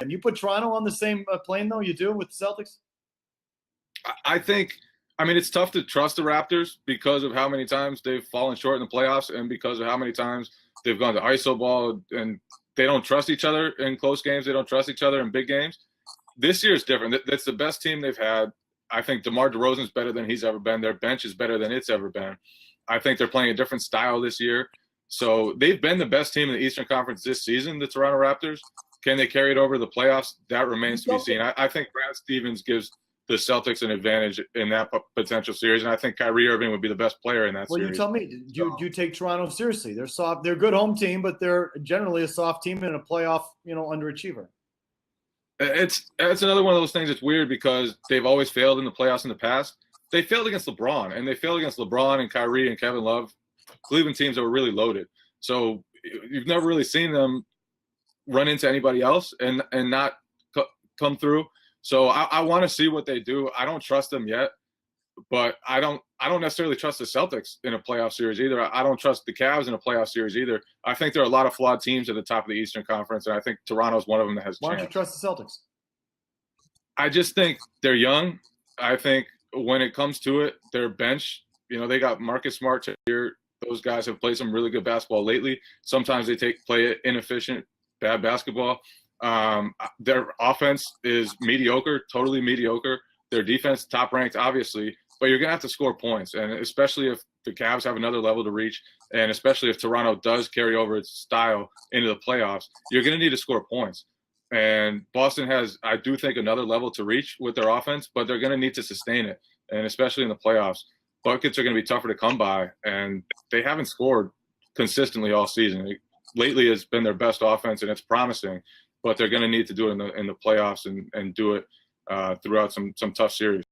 fan. You put Toronto on the same plane, though, you do, with the Celtics? I think, I mean, it's tough to trust the Raptors because of how many times they've fallen short in the playoffs and because of how many times they've gone to iso ball and they don't trust each other in close games. They don't trust each other in big games. This year is different. That's the best team they've had. I think DeMar DeRozan's better than he's ever been. Their bench is better than it's ever been. I think they're playing a different style this year. So they've been the best team in the Eastern Conference this season, the Toronto Raptors. Can they carry it over to the playoffs? That remains to be seen. I think Brad Stevens gives the Celtics an advantage in that potential series, and I think Kyrie Irving would be the best player in that series. Well, you tell me, do you take Toronto seriously? They're soft. They're a good home team, but they're generally a soft team and a playoff, underachiever. It's another one of those things that's weird because they've always failed in the playoffs in the past. They failed against LeBron, and they failed against LeBron and Kyrie and Kevin Love, Cleveland teams that were really loaded. So you've never really seen them run into anybody else and not come through. So I want to see what they do. I don't trust them yet, but I don't necessarily trust the Celtics in a playoff series either. I don't trust the Cavs in a playoff series either. I think there are a lot of flawed teams at the top of the Eastern Conference, and I think Toronto's one of them that has a chance. Why don't you trust the Celtics? I just think they're young. I think when it comes to it, their bench, they got Marcus Smart here. Those guys have played some really good basketball lately. Sometimes they play inefficient, bad basketball. Their offense is mediocre, totally mediocre. Their defense, top ranked, obviously, but you're going to have to score points. And especially if the Cavs have another level to reach, and especially if Toronto does carry over its style into the playoffs, you're going to need to score points. And Boston has, I do think, another level to reach with their offense, but they're going to need to sustain it. And especially in the playoffs, buckets are going to be tougher to come by. And they haven't scored consistently all season. Lately, it's been their best offense, and it's promising. But they're going to need to do it in the playoffs and do it throughout some tough series.